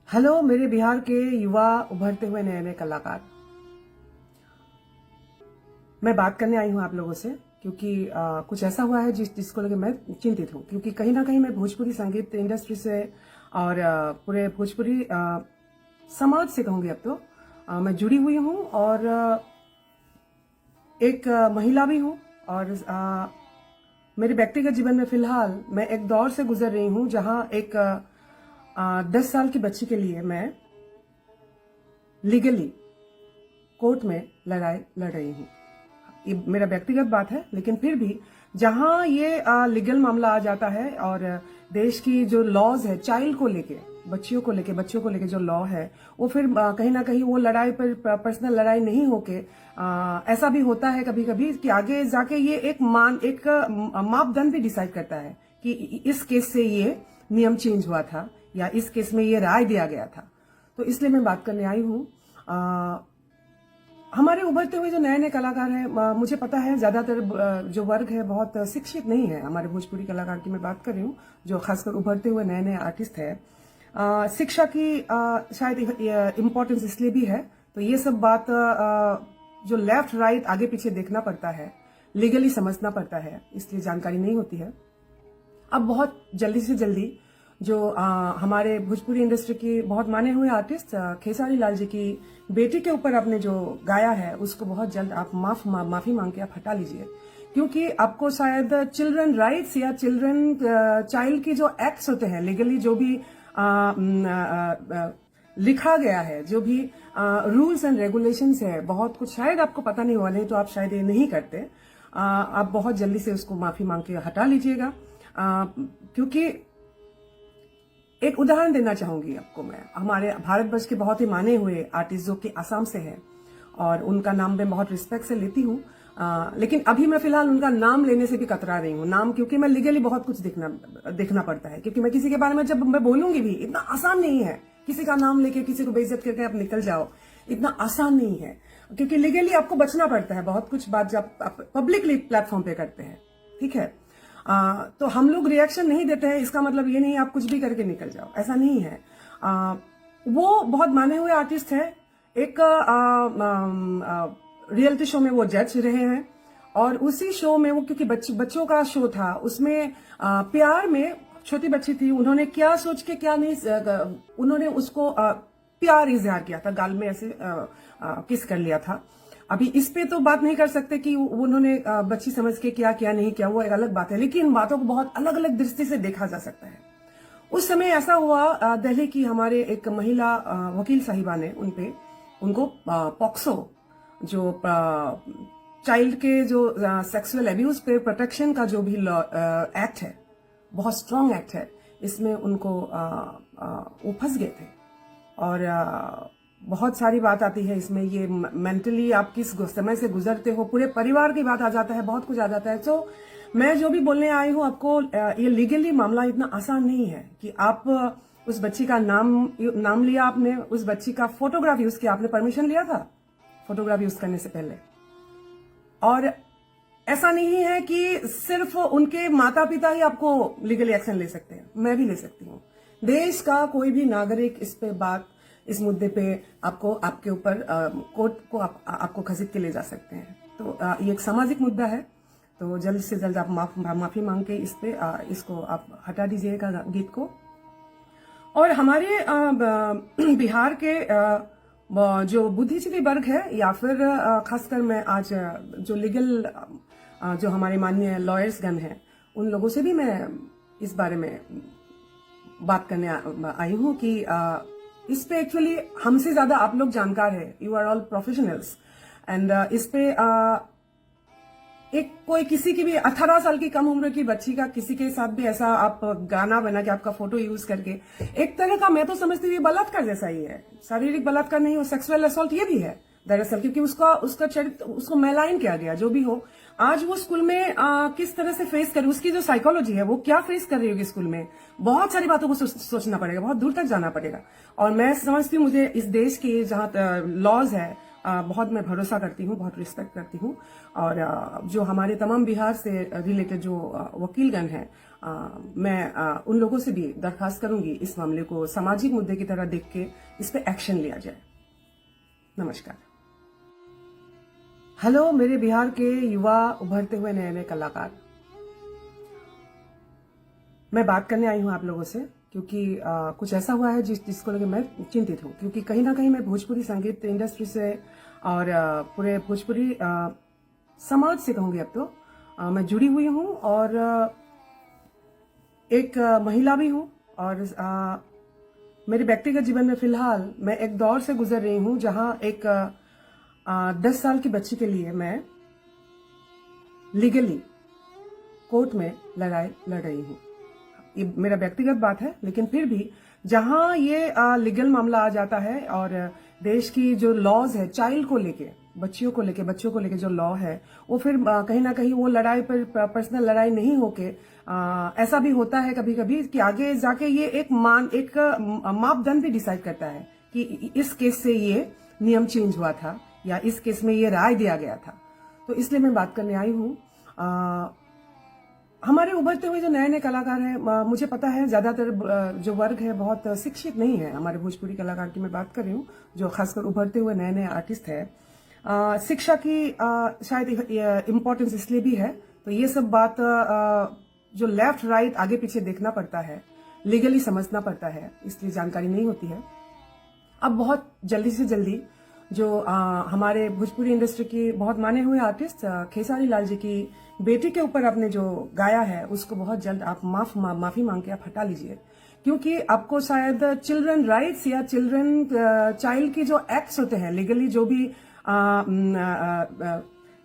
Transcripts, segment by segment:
Hello मेरे बिहार के युवा उभरते हुए नए नए कलाकार। मैं बात करने आई हूं आप लोगों से क्योंकि कुछ ऐसा हुआ है जिसको लेकर मैं चिंतित हूं, क्योंकि कहीं ना कहीं मैं भोजपुरी संगीत इंडस्ट्री से और पूरे भोजपुरी समाज से कहूंगी अब तो मैं जुड़ी हुई हूं और एक महिला भी हूं। और मेरे व्यक्तिगत जीवन में फिलहाल मैं एक दौर से गुजर रही हूं जहां एक 10 साल की बच्ची के लिए मैं लीगली कोर्ट में लड़ाई लड़ रही हूँ। ये मेरा व्यक्तिगत बात है, लेकिन फिर भी जहां ये लीगल मामला आ जाता है और देश की जो लॉज है चाइल्ड को लेके, बच्चियों को लेके जो लॉ है वो फिर कहीं ना कहीं वो लड़ाई पर पर्सनल लड़ाई नहीं होके ऐसा भी होता है कभी कभी कि आगे जाके ये एक मापदंड भी डिसाइड करता है कि इस केस से ये नियम चेंज हुआ था या इस केस में ये राय दिया गया था। तो इसलिए मैं बात करने आई हूँ। हमारे उभरते हुए जो नए नए कलाकार हैं, मुझे पता है ज्यादातर जो वर्ग है बहुत शिक्षित नहीं है। हमारे भोजपुरी कलाकार की मैं बात कर रही हूँ, जो खासकर उभरते हुए नए नए आर्टिस्ट है। शिक्षा की शायद इम्पोर्टेंस इसलिए भी है, तो ये सब बात जो लेफ्ट राइट आगे पीछे देखना पड़ता है, लीगली समझना पड़ता है, इसलिए जानकारी नहीं होती है। अब बहुत जल्दी से जल्दी जो हमारे भोजपुरी इंडस्ट्री की बहुत माने हुए आर्टिस्ट खेसारी लाल जी की बेटी के ऊपर आपने जो गाया है उसको बहुत जल्द आप माफी मांग के आप हटा लीजिए, क्योंकि आपको शायद चिल्ड्रन राइट्स या चाइल्ड की जो एक्ट्स होते हैं लीगली, जो भी लिखा गया है, जो भी रूल्स एंड रेगुलेशंस है, बहुत कुछ शायद आपको पता नहीं हुआ, नहीं तो आप शायद ये नहीं करते। आप बहुत जल्दी से उसको माफी मांग के हटा लीजिएगा, क्योंकि एक उदाहरण देना चाहूंगी आपको मैं। हमारे भारतवर्ष के बहुत ही माने हुए आर्टिस्ट जो कि असम से हैं और उनका नाम मैं बहुत रिस्पेक्ट से लेती हूँ, लेकिन अभी मैं फिलहाल उनका नाम लेने से भी कतरा रही हूँ। नाम क्योंकि मैं लीगली बहुत कुछ देखना पड़ता है, क्योंकि मैं किसी के बारे में जब मैं बोलूंगी भी, इतना आसान नहीं है किसी का नाम लेके किसी को बेइज्जत करके आप निकल जाओ, इतना आसान नहीं है, क्योंकि लीगली आपको बचना पड़ता है बहुत कुछ बात जब आप पब्लिकली प्लेटफॉर्म पे करते हैं। ठीक है, तो हम लोग रिएक्शन नहीं देते हैं, इसका मतलब ये नहीं आप कुछ भी करके निकल जाओ, ऐसा नहीं है। वो बहुत माने हुए आर्टिस्ट है, एक रियलिटी शो में वो जज रहे हैं और उसी शो में वो, क्योंकि बच्चों का शो था, उसमें प्यार में छोटी बच्ची थी, उन्होंने क्या सोच के क्या नहीं, उन्होंने उसको प्यार इजहार किया था, गाल में ऐसे किस कर लिया था। अभी इस पे तो बात नहीं कर सकते कि उन्होंने बच्ची समझ के क्या नहीं किया, वो एक अलग बात है, लेकिन बातों को बहुत अलग अलग दृष्टि से देखा जा सकता है। उस समय ऐसा हुआ, दिल्ली की हमारे एक महिला वकील साहिबा ने उनको पॉक्सो, जो चाइल्ड के जो सेक्सुअल एब्यूज पे प्रोटेक्शन का जो भी एक्ट है, बहुत स्ट्रांग एक्ट है, इसमें उनको वो फंस गए थे। और बहुत सारी बात आती है इसमें, ये मेंटली आप किस समय से गुजरते हो, पूरे परिवार की बात आ जाता है, बहुत कुछ आ जाता है। तो मैं जो भी बोलने आई हूँ आपको, ये लीगली मामला इतना आसान नहीं है कि आप उस बच्ची का नाम लिया आपने, उस बच्ची का फोटोग्राफ यूज किया, आपने परमिशन लिया था फोटोग्राफ यूज करने से पहले। और ऐसा नहीं है कि सिर्फ उनके माता पिता ही आपको लीगली एक्शन ले सकते हैं, मैं भी ले सकती हूँ। देश का कोई भी नागरिक इस मुद्दे पे आपको, आपके ऊपर कोर्ट को आपको खसीद के ले जा सकते हैं। तो ये एक सामाजिक मुद्दा है, तो जल्द से जल्द आप माफी मांग के इसको आप हटा दीजिएगा गीत को। और हमारे बिहार के जो बुद्धिजीवी वर्ग है, या फिर खासकर मैं आज जो लीगल जो हमारे माननीय लॉयर्स गण हैं, उन लोगों से भी मैं इस बारे में बात करने आई हूँ कि इस पे एक्चुअली हमसे ज्यादा आप लोग जानकार है, you are all professionals, and इस पे एक कोई किसी की भी 18 साल की कम उम्र की बच्ची का किसी के साथ भी ऐसा आप गाना बना के आपका फोटो यूज करके, एक तरह का मैं तो समझती हूँ बलात्कार जैसा ही है। शारीरिक बलात्कार नहीं हो, सेक्सुअल असॉल्ट ये भी है दरअसल, क्योंकि उसका चरित्र, उसको मैलाइन किया गया। जो भी हो, आज वो स्कूल में किस तरह से फेस करे, उसकी जो साइकोलॉजी है वो क्या फेस कर रही होगी स्कूल में, बहुत सारी बातों को सोचना पड़ेगा, बहुत दूर तक जाना पड़ेगा। और मैं समझती हूँ, मुझे इस देश की जहाँ लॉज है बहुत मैं भरोसा करती हूँ, बहुत रिस्पेक्ट करती हूँ। और जो हमारे तमाम बिहार से रिलेटेड जो वकीलगण हैं, मैं उन लोगों से भी दरखास्त करूंगी इस मामले को सामाजिक मुद्दे की तरह देख के इस पे एक्शन लिया जाए। नमस्कार। हेलो मेरे बिहार के युवा उभरते हुए नए नए कलाकार, मैं बात करने आई हूं आप लोगों से क्योंकि कुछ ऐसा हुआ है जिसको लेकर मैं चिंतित हूं, क्योंकि कहीं ना कहीं मैं भोजपुरी संगीत इंडस्ट्री से और पूरे भोजपुरी समाज से कहूंगी अब तो मैं जुड़ी हुई हूं और एक महिला भी हूं और मेरे व्यक्तिगत जीवन में फिलहाल मैं एक दौर से गुजर रही हूं जहां एक 10 साल की बच्ची के लिए मैं लीगली कोर्ट में लड़ाई लड़ रही हूं। ये मेरा व्यक्तिगत बात है, लेकिन फिर भी जहां ये लीगल मामला आ जाता है और देश की जो लॉज है चाइल्ड को लेके, बच्चियों को लेके जो लॉ है वो फिर कहीं ना कहीं वो लड़ाई पर पर्सनल लड़ाई नहीं होके ऐसा भी होता है कभी कभी कि आगे जाके ये एक मापदंड भी डिसाइड करता है कि इस केस से ये नियम चेंज हुआ था या इस केस में ये राय दिया गया था। तो इसलिए मैं बात करने आई हूँ। हमारे उभरते हुए जो नए नए कलाकार हैं, मुझे पता है ज्यादातर जो वर्ग है बहुत शिक्षित नहीं है। हमारे भोजपुरी कलाकार की मैं बात कर रही हूँ जो खासकर उभरते हुए नए नए आर्टिस्ट है। शिक्षा की शायद इम्पोर्टेंस इसलिए भी है, तो ये सब बात जो लेफ्ट राइट आगे पीछे देखना पड़ता है, लीगली समझना पड़ता है, इसलिए जानकारी नहीं होती है। अब बहुत जल्दी से जल्दी जो हमारे भोजपुरी इंडस्ट्री की बहुत माने हुए आर्टिस्ट खेसारी लाल जी की बेटी के ऊपर आपने जो गाया है उसको बहुत जल्द आप माफी मांग के आप हटा लीजिए, क्योंकि आपको शायद चिल्ड्रन राइट्स या चाइल्ड की जो एक्ट्स होते हैं लीगली जो भी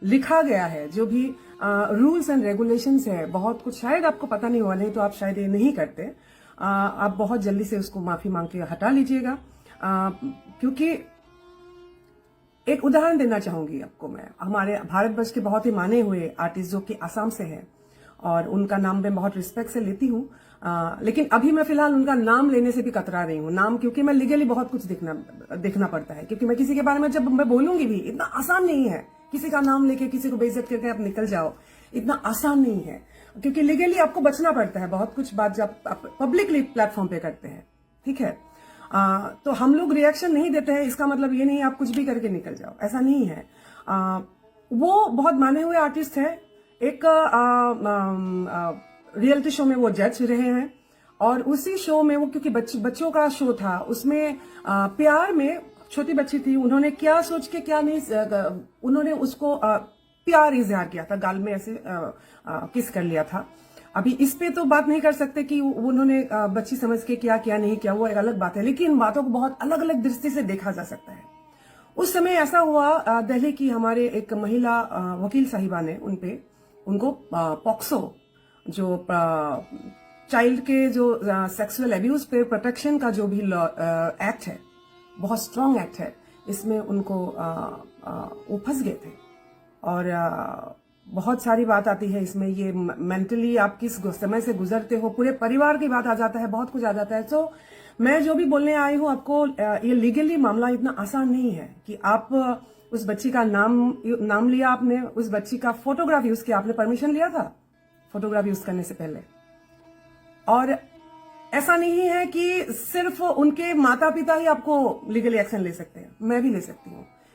लिखा गया है, जो भी रूल्स एंड रेगुलेशंस है, बहुत कुछ शायद आपको पता नहीं हुआ, नहीं तो आप शायद ये नहीं करते। आप बहुत जल्दी से उसको माफी मांग के हटा लीजिएगा, क्योंकि एक उदाहरण देना चाहूंगी आपको मैं। हमारे भारतवर्ष के बहुत ही माने हुए आर्टिस्ट जो कि असम से हैं और उनका नाम मैं बहुत रिस्पेक्ट से लेती हूँ, लेकिन अभी मैं फिलहाल उनका नाम लेने से भी कतरा रही हूँ। नाम क्योंकि मैं लीगली बहुत कुछ देखना पड़ता है, क्योंकि मैं किसी के बारे में जब मैं बोलूंगी भी इतना आसान नहीं है। किसी का नाम लेके किसी को बेइज्जत करके आप निकल जाओ, इतना आसान नहीं है, क्योंकि लीगली आपको बचना पड़ता है बहुत कुछ बात जब आप पब्लिकली प्लेटफॉर्म पे करते हैं। ठीक है, तो हम लोग रिएक्शन नहीं देते हैं, इसका मतलब ये नहीं आप कुछ भी करके निकल जाओ, ऐसा नहीं है। वो बहुत माने हुए आर्टिस्ट है, एक रियलिटी शो में वो जज रहे हैं और उसी शो में वो, क्योंकि बच्चों का शो था, उसमें प्यार में छोटी बच्ची थी, उन्होंने क्या सोच के क्या नहीं, उन्होंने उसको प्यार इजहार किया था, गाल में ऐसे किस कर लिया था। अभी इस पे तो बात नहीं कर सकते कि उन्होंने बच्ची समझ के क्या नहीं किया, वो एक अलग बात है, लेकिन बातों को बहुत अलग अलग दृष्टि से देखा जा सकता है। उस समय ऐसा हुआ, दिल्ली की हमारे एक महिला वकील साहिबा ने उनको पॉक्सो जो चाइल्ड के जो सेक्सुअल एब्यूज पे प्रोटेक्शन का जो भी एक्ट है, बहुत स्ट्रांग एक्ट है, इसमें उनको वो फंस गए थे। और बहुत सारी बात आती है इसमें, ये मेंटली आप किस समय से गुजरते हो, पूरे परिवार की बात आ जाता है, बहुत कुछ आ जाता है। तो मैं जो भी बोलने आई हूँ आपको, ये लीगली मामला इतना आसान नहीं है कि आप उस बच्ची का नाम लिया आपने, उस बच्ची का फोटोग्राफ यूज किया, आपने परमिशन लिया था फोटोग्राफ यूज करने से पहले। और ऐसा नहीं है कि सिर्फ उनके माता पिता ही आपको लीगली एक्शन ले सकते हैं, मैं भी ले सकती हूँ।